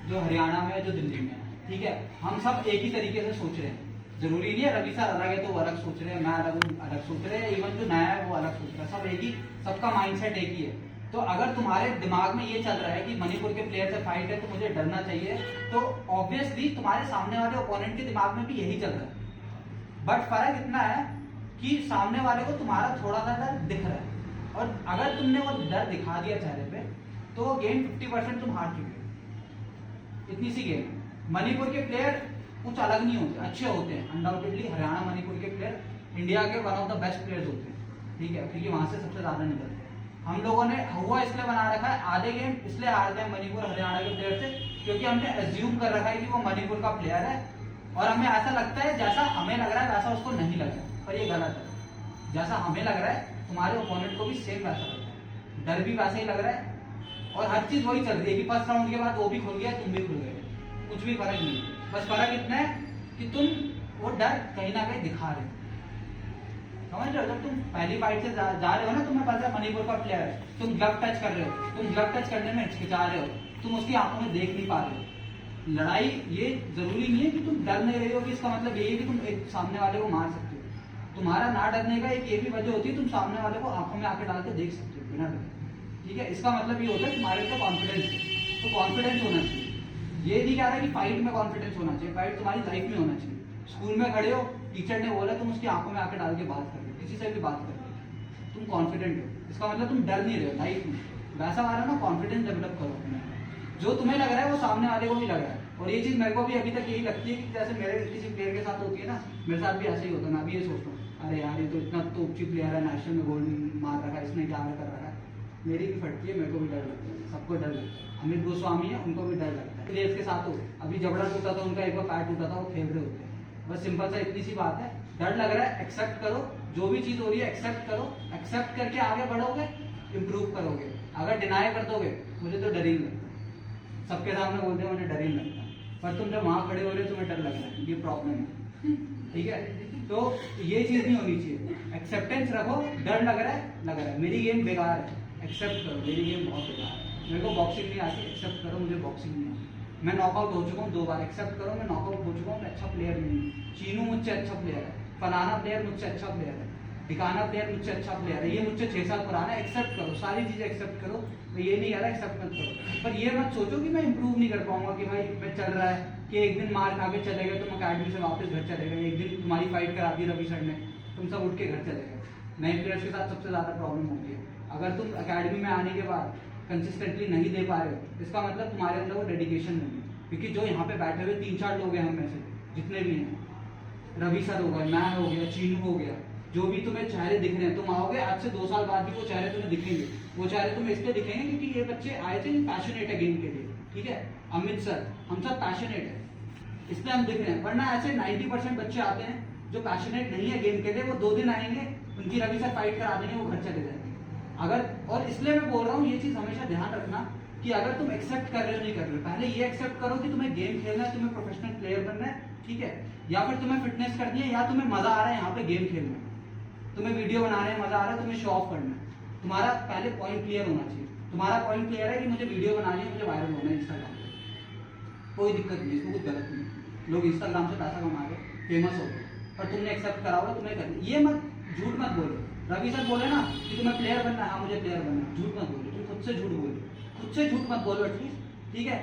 जो हरियाणा में है, जो दिल्ली में है, ठीक है, हम सब एक ही तरीके से सोच रहे हैं। जरूरी नहीं है रवि सर अलग है तो वो अलग सोच रहे हैं, मैं अलग सोच रहे हैं, इवन जो नया है वो अलग सोच रहा है, सब एक ही, सबका माइंडसेट एक ही है। तो अगर तुम्हारे दिमाग में ये चल रहा है कि मणिपुर के प्लेयर से फाइट है तो मुझे डरना चाहिए, तो ऑब्वियसली तुम्हारे सामने वाले ओपोनेंट के दिमाग में भी यही चल रहा है। बट फर्क इतना है कि सामने वाले को तुम्हारा थोड़ा सा डर दिख रहा है, और अगर तुमने वो डर दिखा दिया चेहरे पे तो वो गेम 50% तुम हार चुके हो। इतनी सी गेम। मणिपुर के प्लेयर कुछ अलग नहीं होते, अच्छे होते हैं अनडाउटेडली। हरियाणा मणिपुर के प्लेयर इंडिया के one of the best players होते हैं, ठीक है, क्योंकि वहां से सबसे ज्यादा निकलते हैं। हम लोगों ने हुआ इसलिए बना रखा है, आधे गेम इसलिए हारते हैं मणिपुर हरियाणा के प्लेयर से, क्योंकि हमने एज्यूम कर रखा है कि वो मणिपुर का प्लेयर है, और हमें ऐसा लगता है जैसा हमें लग रहा है वैसा उसको नहीं लग रहा है, पर ये गलत है। जैसा हमें लग रहा है तुम्हारे ओपोनेंट को भी सेम वैसा लगता है, डर भी वैसे ही लग रहा है, और हर चीज वही चल रही है कि फर्स्ट राउंड के बाद वो भी खुल गया, तुम भी खुल गए, कुछ भी फर्क नहीं है। बस फर्क इतना है कि तुम वो डर कहीं ना कहीं दिखा रहे हो, समझ रहे हो। जब तुम पहली फाइट से जा रहे हो ना, तुम्हें पता है मणिपुर का प्लेयर है, तुम ग्लव टच कर रहे हो, तुम ग्लव टच करने में हिचकिचा रहे हो, तुम उसकी आंखों में देख नहीं पा रहे हो। लड़ाई ये जरूरी नहीं है कि तुम डर नहीं रहे हो कि इसका मतलब ये है कि तुम एक सामने वाले को मार सकते हो। तुम्हारा ना डरने का एक ये भी वजह होती है, तुम सामने वाले को आंखों में आंखें डाल के देख सकते हो बिना डर, ठीक है। इसका मतलब ये होता है तुम्हारे अंदर कॉन्फिडेंस है, तो कॉन्फिडेंस होना चाहिए। ये नहीं कह रहा कि फाइट में कॉन्फिडेंस होना चाहिए, फाइट तुम्हारी लाइफ में होना चाहिए। स्कूल में खड़े हो, टीचर ने बोला, तुम उसकी आंखों में आंखें डाल के बात कर रहे हो, किसी से भी बात कर रहे हो, तुम कॉन्फिडेंट हो, इसका मतलब तुम डर नहीं रहे हो लाइफ में। वैसा वाला ना कॉन्फिडेंस डेवलप करो अपने, जो तुम्हें लग रहा है वो सामने वाले को भी लग रहा है। और ये चीज मेरे को भी अभी तक यही लगती है कि जैसे मेरे किसी प्लेयर के साथ होती है ना, मेरे साथ भी ऐसा ही होता है। मैं भी ये सोचता हूँ, अरे यार ये तो इतना तोपची प्लेयर है, नेशनल में गोल्ड मार रखा है, इसने क्या कर रखा है, मेरी भी फटती है, मेरे को भी डर लगता है, सबको डर लगता है। अमित गोस्वामी है, उनको भी डर लगता है। प्लेयर्स के साथ हो, अभी जबड़ा टूटा था उनका, एक बार पैर टूटा था, वो खेल रहे होते हैं। बस सिंपल सा इतनी सी बात है, डर लग रहा है, एक्सेप्ट करो, जो भी चीज हो रही है एक्सेप्ट करो, एक्सेप्ट करके आगे बढ़ोगे, इंप्रूव करोगे। अगर डिनाई कर दोगे, मुझे तो डर ही लगता है, सबके सामने बोलते हैं मुझे डर ही लगता है, पर तुम जब वहां खड़े हो रहे हो तुम्हें डर लग रहा है, ये प्रॉब्लम है, ठीक है। तो ये चीज नहीं होनी चाहिए, एक्सेप्टेंस रखो, डर लग रहा है, मेरी गेम बेकार है, एक्सेप्ट करो मेरी गेम बहुत बेकार है, मेरे को बॉक्सिंग नहीं आती, एक्सेप्ट करो मुझे बॉक्सिंग नहीं आती, मैं नॉकआउट हो चुका हूँ 2 बार, एक्सेप्ट करो मैं नॉकआउट हो चुका हूँ, मैं अच्छा प्लेयर नहीं हूँ, चीनू मुझसे अच्छा प्लेयर है, फलाना प्लेयर मुझसे अच्छा प्लेयर है, ठिकाना प्लेयर मुझसे अच्छा प्लेयर है, ये मुझसे 6 साल पुराना है, एक्सेप्ट करो, सारी चीजें एक्सेप्ट करो। मैं ये नहीं कह रहा एक्सेप्ट मत करो, पर ये मत सोचो कि मैं इंप्रूव नहीं कर पाऊंगा, कि भाई मैं चल रहा है कि एक दिन मार खा के चले गए तुम अकेडमी से वापस घर चले गए, एक दिन तुम्हारी फाइट करा दी रवि सर ने, तुम सब उठ के घर चले गए। नए प्लेयर्स के साथ सबसे ज्यादा प्रॉब्लम होती है, अगर तुम अकेडमी में आने के बाद कंसिस्टेंटली नहीं दे पा रहे हो, इसका मतलब तुम्हारे अंदर वो डेडिकेशन नहीं है। क्योंकि जो यहाँ पे बैठे हुए 3-4 लोग हैं, हम में से जितने भी हैं, रवि सर हो गए, मैं हो गया, चीनू हो गया, जो भी तुम्हें चेहरे दिख रहे हैं, तुम आओगे आज से 2 साल बाद भी वो चेहरे तुम्हें दिखेंगे, वो चेहरे तुम्हें इसलिए दिखेंगे क्योंकि ये बच्चे आए थे पैशनेट है गेम के लिए, ठीक है। अमित सर, हम सब पैशनेट है, इसलिए हम दिख रहे हैं, वरना ऐसे 90% बच्चे आते हैं जो पैशनेट नहीं है गेम के लिए, वो 2 दिन आएंगे, उनकी रवि सर फाइट करा देंगे, वो घर चले जाएंगे। अगर, और इसलिए मैं बोल रहा हूँ ये चीज हमेशा ध्यान रखना कि अगर तुम एक्सेप्ट कर रहे हो नहीं कर रहे हो, पहले ये एक्सेप्ट करो कि तुम्हें गेम खेलना है, तुम्हें प्रोफेशनल प्लेयर बनना है, ठीक है, या फिर तुम्हें फिटनेस करनी है, या तुम्हें मजा आ रहा है यहाँ पे गेम खेलने में, तुम्हें वीडियो बनाने में मजा आ रहा है, तुम्हें शो ऑफ करना है। तुम्हारा पहले पॉइंट क्लियर होना चाहिए, तुम्हारा पॉइंट क्लियर है कि मुझे वीडियो बनानी है, मुझे वायरल होना है इंस्टाग्राम पे, कोई दिक्कत नहीं, इसमें कुछ गलत नहीं। लोग इंस्टाग्राम से पैसा कमा रहे, फेमस हो गए, पर तुमने एक्सेप्ट करा हुआ, तुम्हें करना, ये मत झूठ मत बोलो। रवि सर बोले ना कि तुम्हें प्लेयर बनना है, हाँ मुझे प्लेयर बनना है, झूठ मत बोलो, तुम खुद से झूठ बोलो, खुद से झूठ मत बोलो एटलीस्ट, ठीक है।